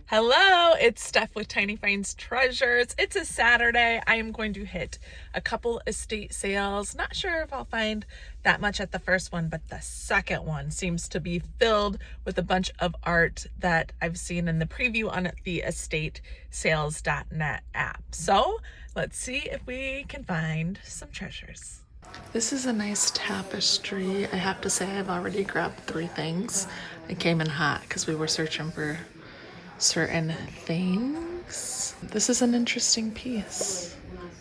Hello, it's Steph with TinyFindsTreasures. It's a Saturday. I am going to hit a couple estate sales. Not sure if I'll find that much at the first one, but the second one seems to be filled with a bunch of art that I've seen in the preview on the estatesales.net app. So let's see if we can find some treasures. This is a nice tapestry. I have to say I've already grabbed 3 things. It came in hot because we were searching for certain things. This is an interesting piece.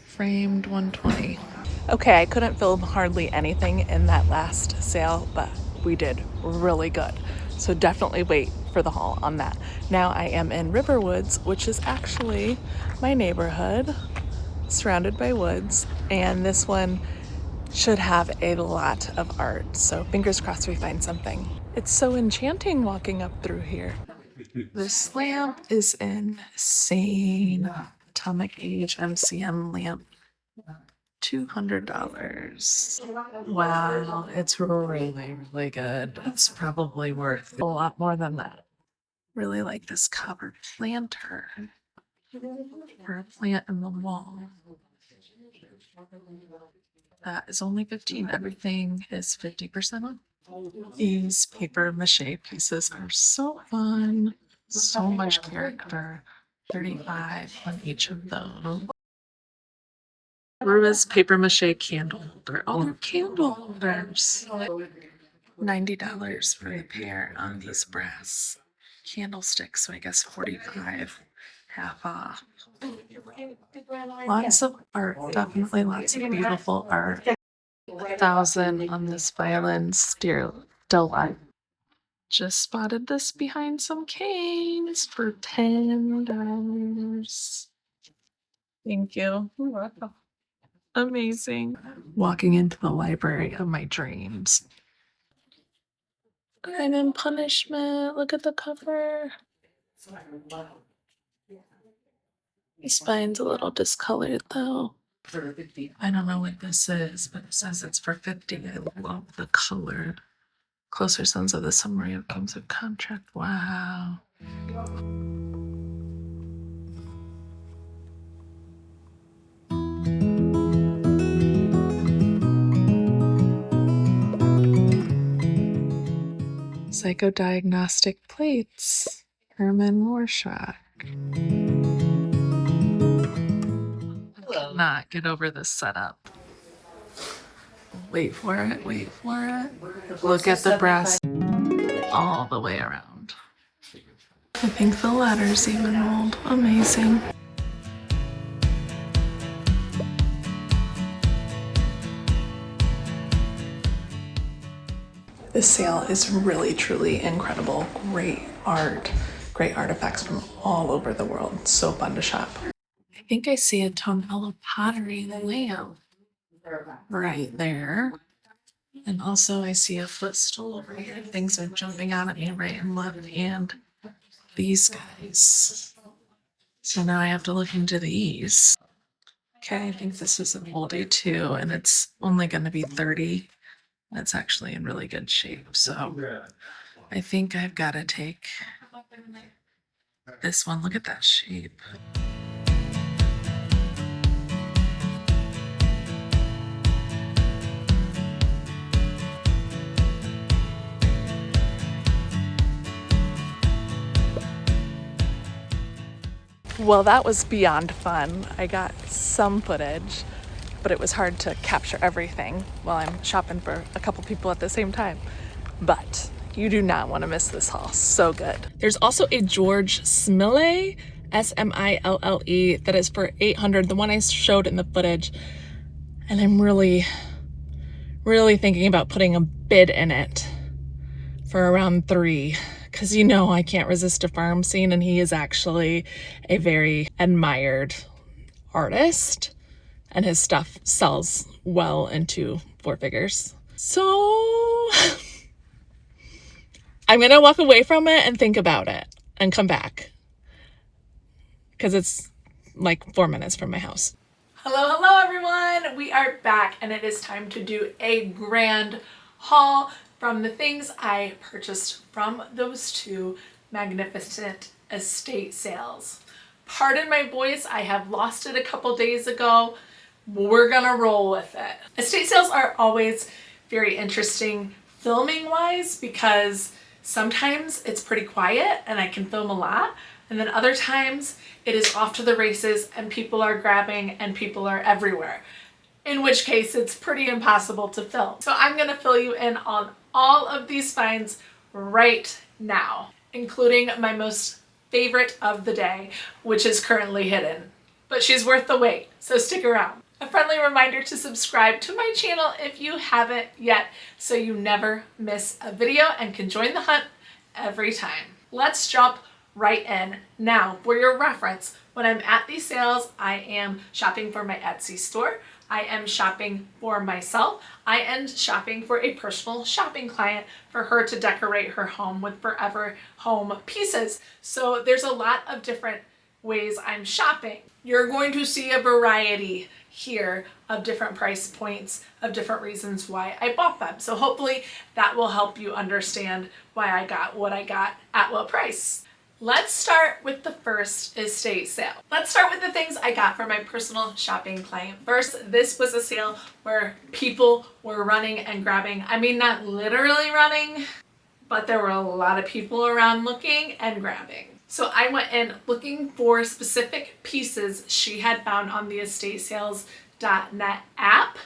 Framed 120. Okay, I couldn't film hardly anything in that last sale, but we did really good. So definitely wait for the haul on that. Now I am in Riverwoods, which is actually my neighborhood, surrounded by woods, and this one should have a lot of art. So fingers crossed we find something. It's so enchanting walking up through here. This lamp is insane. Atomic Age MCM lamp. $200. Wow, it's really, really good. It's probably worth a lot more than that. Really like this covered lantern for a plant in the wall. That is only $15. Everything is 50% off. These paper mache pieces are so fun. So much character. $35 on each of those. Burbs paper mache candle holder. Oh, they're candle holders. $90 for the pair on these brass candlesticks. So I guess $45, half off. Lots of art. Definitely lots of beautiful art. $1,000 on this violin still life. Just spotted this behind some canes for $10. Thank you. You're welcome. Amazing. Walking into the library of my dreams. I'm in Punishment. Look at the cover. The spine's a little discolored though. I don't know what this is, but it says it's for $50. I love the color. Closer Sons of the Summary of Games of Contract. Wow. Psychodiagnostic plates. Herman Rorschach. Not get over this setup. Wait for it, wait for it. Look at the brass all the way around. I think the ladder's even old. Amazing. This sale is really, truly incredible. Great art, great artifacts from all over the world. So fun to shop. I think I see a tonello pottery lamp right there. And also I see a footstool over here. Things are jumping out at me right and left, and these guys. So now I have to look into these. Okay, I think this is an oldie too, and it's only going to be $30. It's actually in really good shape. So I think I've got to take this one. Look at that shape. Well, that was beyond fun. I got some footage, but it was hard to capture everything while I'm shopping for a couple people at the same time. But you do not want to miss this haul. So good. There's also a George Smille, S-M-I-L-L-E, that is for $800, the one I showed in the footage. And I'm really thinking about putting a bid in it for around $3. Because you know I can't resist a farm scene, and he is actually a very admired artist, and his stuff sells well into 4 figures. So I'm gonna walk away from it and think about it and come back, because it's like 4 minutes from my house. Hello everyone, we are back, and it is time to do a grand haul. from the things I purchased from those two magnificent estate sales. Pardon my voice, I have lost it a couple days ago. We're gonna roll with it. Estate sales are always very interesting filming wise because sometimes it's pretty quiet and I can film a lot, and then other times it is off to the races and people are grabbing and people are everywhere, in which case it's pretty impossible to film. So I'm gonna fill you in on all of these finds right now, including my most favorite of the day, which is currently hidden, but she's worth the wait, so stick around. A friendly reminder to subscribe to my channel if you haven't yet, so you never miss a video and can join the hunt every time. Let's jump right in. Now, for your reference, when I'm at these sales, I am shopping for my Etsy store, I am shopping for myself, I am shopping for a personal shopping client for her to decorate her home with forever home pieces. So there's a lot of different ways I'm shopping. You're going to see a variety here of different price points, of different reasons why I bought them. So hopefully that will help you understand why I got what I got at what price. Let's start with the first estate sale. Let's start with the things I got for my personal shopping client. First, this was a sale where people were running and grabbing. I mean, not literally running, but there were a lot of people around looking and grabbing. So I went in looking for specific pieces she had found on the estatesales.net app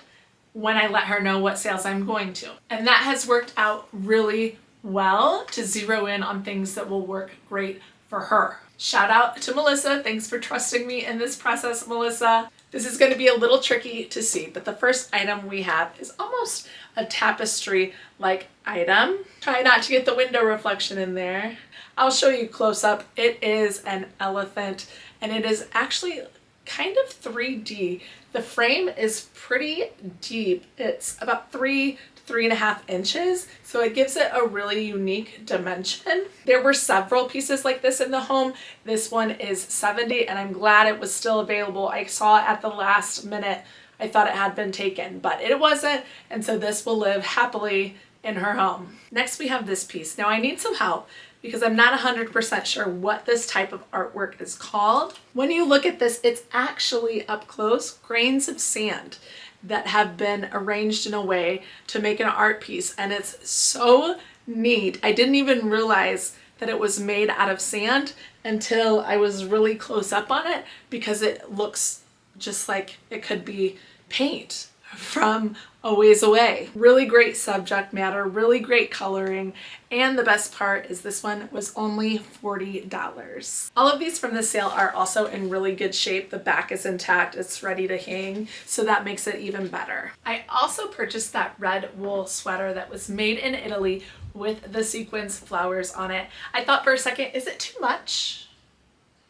when I let her know what sales I'm going to. And that has worked out really well to zero in on things that will work great for her. Shout out to Melissa. Thanks for trusting me in this process, Melissa. This is going to be a little tricky to see, but the first item we have is almost a tapestry-like item. Try not to get the window reflection in there. I'll show you close up. It is an elephant and it is actually kind of 3D. The frame is pretty deep. It's about 3 to 3.5 inches, so it gives it a really unique dimension. There were several pieces like this in the home. This one is 70 and I'm glad it was still available. I saw it at the last minute. I thought it had been taken, but it wasn't, and so this will live happily in her home. Next we have this piece. Now I need some help because I'm not 100% sure what this type of artwork is called. When you look at this, it's actually up close grains of sand that have been arranged in a way to make an art piece, and it's so neat. I didn't even realize that it was made out of sand until I was really close up on it because it looks just like it could be paint from a ways away. Really great subject matter, really great coloring, and the best part is this one was only $40. All of these from the sale are also in really good shape. The back is intact, it's ready to hang, so that makes it even better. I also purchased that red wool sweater that was made in Italy with the sequins flowers on it. I thought for a second, is it too much?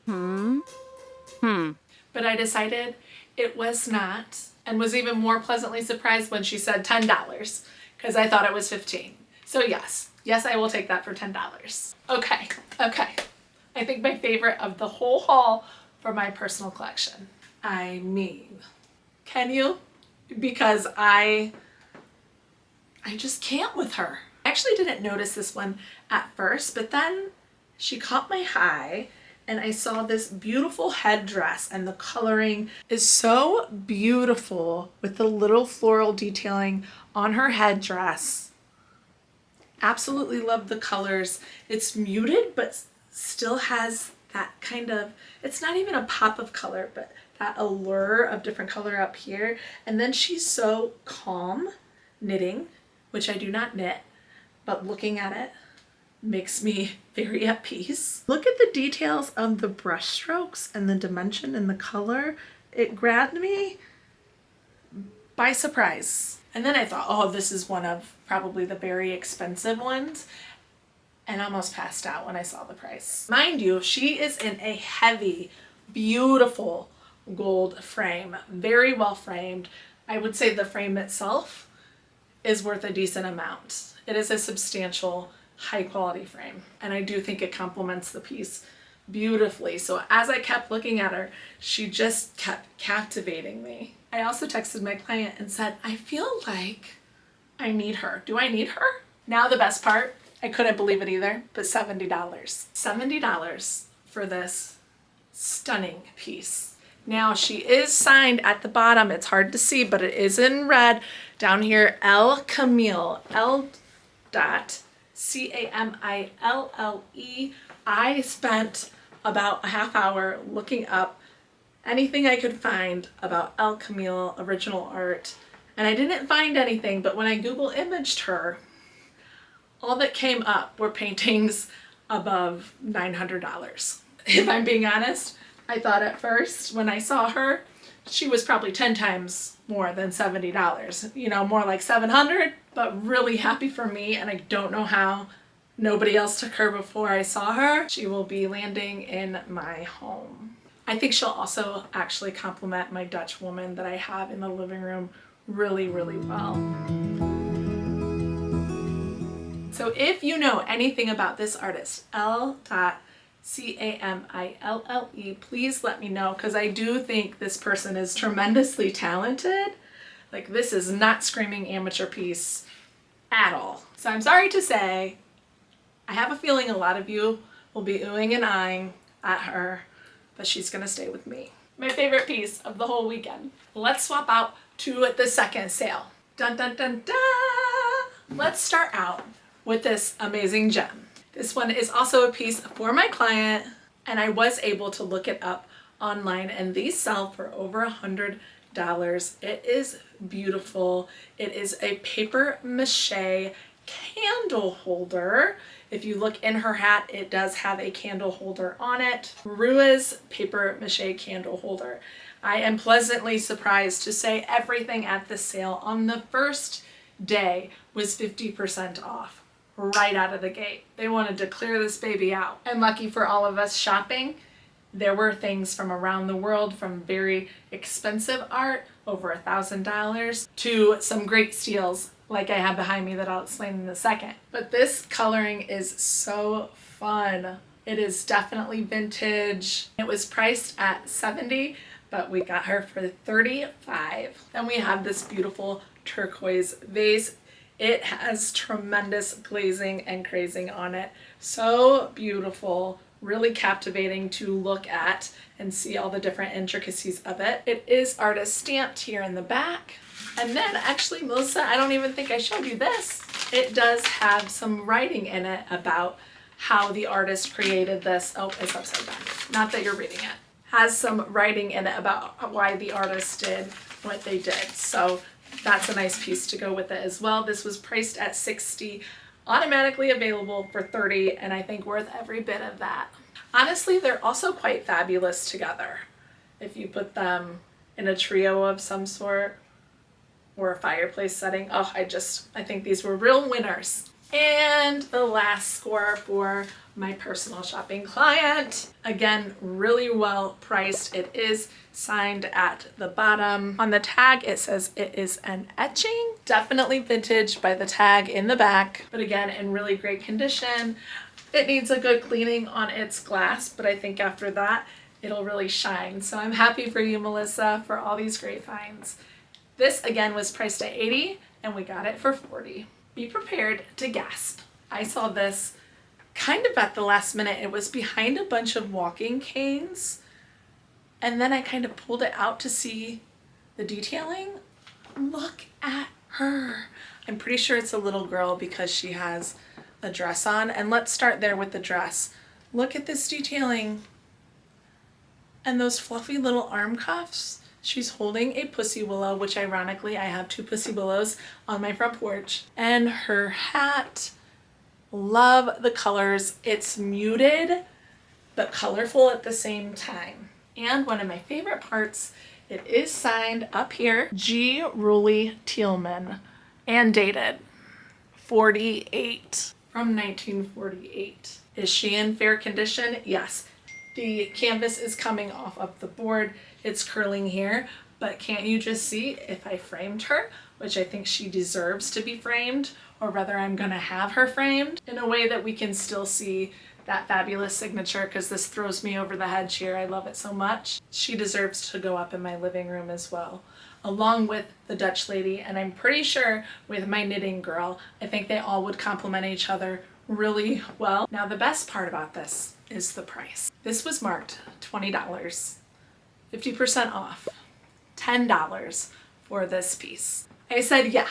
But I decided it was not, and was even more pleasantly surprised when she said $10 because I thought it was $15. So yes, I will take that for $10. Okay. I think my favorite of the whole haul for my personal collection. I mean, can you? Because I just can't with her. I actually didn't notice this one at first, but then she caught my eye and I saw this beautiful headdress, and the coloring is so beautiful with the little floral detailing on her headdress. Absolutely love the colors. It's muted, but still has that kind of, it's not even a pop of color, but that allure of different color up here. And then she's so calm knitting, which I do not knit, but looking at it makes me very at peace. Look at the details of the brush strokes and the dimension and the color. It grabbed me by surprise. And then I thought, oh, this is one of probably the very expensive ones, and almost passed out when I saw the price. Mind you, she is in a heavy, beautiful gold frame, very well framed. I would say the frame itself is worth a decent amount. It is a substantial, high quality frame, and I do think it complements the piece beautifully. So as I kept looking at her, she just kept captivating me. I also texted my client and said, I feel like I need her. Do I need her? Now the best part, I couldn't believe it either, but $70. $70 for this stunning piece. Now she is signed at the bottom. It's hard to see, but it is in red down here. L Camille, L dot Camille. I spent about a half hour looking up anything I could find about L Camille original art, and I didn't find anything, but when I Google imaged her, all that came up were paintings above $900. If I'm being honest, I thought at first when I saw her, she was probably 10 times more than $70, you know, more like 700, but really happy for me, and I don't know how nobody else took her before I saw her. She will be landing in my home. I think she'll also actually complement my Dutch woman that I have in the living room really, really well. So if you know anything about this artist, L.Camille, please let me know, because I do think this person is tremendously talented. Like, this is not screaming amateur piece at all. So I'm sorry to say, I have a feeling a lot of you will be oohing and eyeing at her, but she's gonna stay with me. My favorite piece of the whole weekend. Let's swap out to the second sale. Dun dun dun dun! Let's start out with this amazing gem. This one is also a piece for my client, and I was able to look it up online, and these sell for over $100. It is beautiful. It is a paper mache candle holder. If you look in her hat, it does have a candle holder on it. Ruiz paper mache candle holder. I am pleasantly surprised to say everything at this sale on the first day was 50% off. Right out of the gate. They wanted to clear this baby out. And lucky for all of us shopping, there were things from around the world, from very expensive art, over $1,000, to some great steals like I have behind me that I'll explain in a second. But this coloring is so fun. It is definitely vintage. It was priced at $70, but we got her for $35. Then we have this beautiful turquoise vase. It has tremendous glazing and crazing on it. So beautiful, really captivating to look at and see all the different intricacies of it. It is artist stamped here in the back. And then actually, Melissa, I don't even think I showed you this. It does have some writing in it about how the artist created this. Oh, it's upside down. Not that you're reading it. Has some writing in it about why the artist did what they did. So that's a nice piece to go with it as well. This was priced at $60, automatically available for $30, and I think worth every bit of that. Honestly, they're also quite fabulous together. If you put them in a trio of some sort or a fireplace setting, oh, I think these were real winners. And the last score for my personal shopping client. Again, really well priced. It is signed at the bottom. On the tag, it says it is an etching. Definitely vintage by the tag in the back, but again, in really great condition. It needs a good cleaning on its glass, but I think after that, it'll really shine. So I'm happy for you, Melissa, for all these great finds. This again was priced at $80, and we got it for $40. Be prepared to gasp. I saw this kind of at the last minute. It was behind a bunch of walking canes, and then I kind of pulled it out to see the detailing. Look at her. I'm pretty sure it's a little girl because she has a dress on, and let's start there with the dress. Look at this detailing and those fluffy little arm cuffs. She's holding a pussy willow, which ironically I have 2 pussy willows on my front porch, and her hat. Love the colors. It's muted but colorful at the same time. And one of my favorite parts, it is signed up here, G. Ruley Tealman, and dated 48, from 1948. Is she in fair condition? Yes. The canvas is coming off of the board. It's curling here, but can't you just see if I framed her, which I think she deserves to be framed, or rather I'm gonna have her framed in a way that we can still see that fabulous signature, because this throws me over the head here. I love it so much. She deserves to go up in my living room as well. along with the Dutch lady, and I'm pretty sure with my knitting girl, I think they all would complement each other really well. Now the best part about this is the price. This was marked $20, 50% off, $10 for this piece. I said, yeah,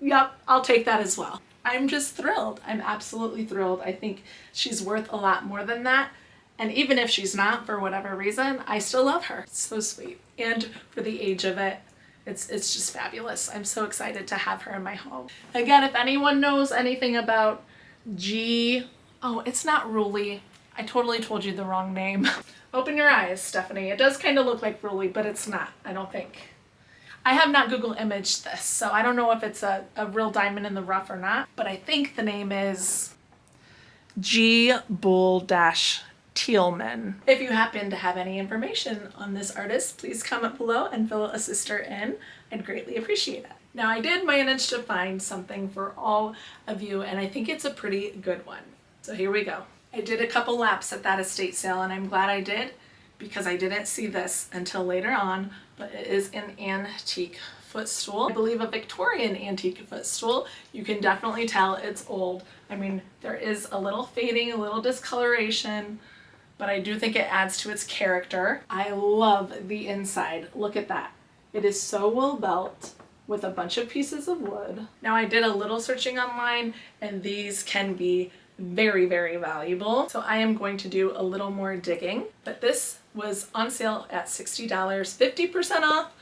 yep, I'll take that as well. I'm just thrilled. I'm absolutely thrilled. I think she's worth a lot more than that. And even if she's not, for whatever reason, I still love her. It's so sweet. And for the age of it, it's just fabulous. I'm so excited to have her in my home. Again, if anyone knows anything about oh, it's not Ruly. I totally told you the wrong name. Open your eyes, Stephanie. It does kind of look like Ruly, but it's not, I don't think. I have not Google imaged this, so I don't know if it's a real diamond in the rough or not, but I think the name is G. Bull-Tealman. If you happen to have any information on this artist, please comment below and fill a sister in. I'd greatly appreciate it. Now I did manage to find something for all of you, and I think it's a pretty good one. So here we go. I did a couple laps at that estate sale, and I'm glad I did because I didn't see this until later on, but it is an antique footstool. I believe a Victorian antique footstool. You can definitely tell it's old. I mean, there is a little fading, a little discoloration, but I do think it adds to its character. I love the inside. Look at that. It is so well built with a bunch of pieces of wood. Now I did a little searching online, and these can be very, very valuable. So I am going to do a little more digging, but this was on sale at $60, 50% off.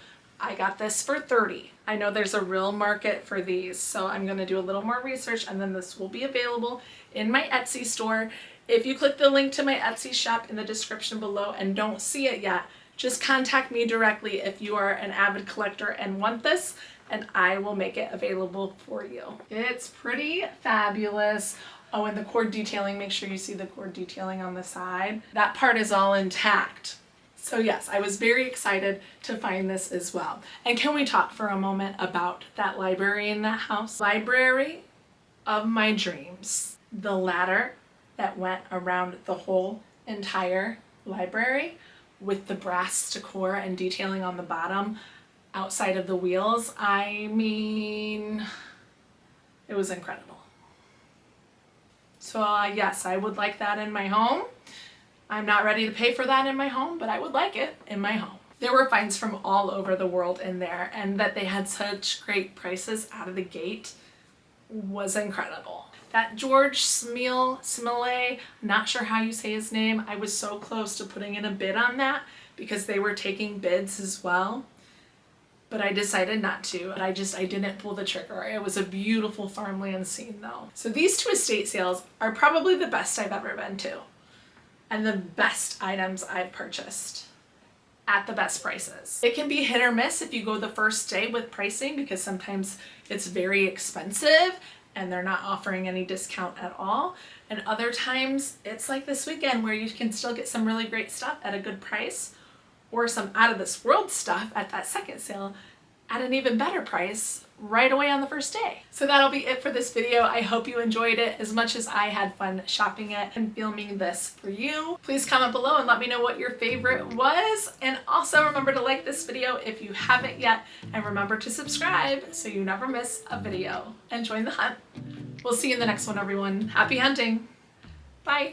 I got this for $30. I know there's a real market for these, so I'm gonna do a little more research, and then this will be available in my Etsy store. If you click the link to my Etsy shop in the description below and don't see it yet, just contact me directly if you are an avid collector and want this, and I will make it available for you. It's pretty fabulous. Oh, and the cord detailing, make sure you see the cord detailing on the side. That part is all intact. So yes, I was very excited to find this as well. And can we talk for a moment about that library in that house? Library of my dreams. The ladder that went around the whole entire library with the brass decor and detailing on the bottom outside of the wheels. I mean, it was incredible. So yes, I would like that in my home. I'm not ready to pay for that in my home, but I would like it in my home. There were finds from all over the world in there, and that they had such great prices out of the gate was incredible. That George Smille, not sure how you say his name, I was so close to putting in a bid on that because they were taking bids as well. But I decided not to, and I didn't pull the trigger. It was a beautiful farmland scene though. So these two estate sales are probably the best I've ever been to, and the best items I've purchased at the best prices. It can be hit or miss if you go the first day with pricing, because sometimes it's very expensive and they're not offering any discount at all. And other times it's like this weekend where you can still get some really great stuff at a good price, or some out of this world stuff at that second sale at an even better price right away on the first day. So that'll be it for this video. I hope you enjoyed it as much as I had fun shopping it and filming this for you. Please comment below and let me know what your favorite was. And also remember to like this video if you haven't yet, and remember to subscribe so you never miss a video. And join the hunt. We'll see you in the next one, everyone. Happy hunting. Bye.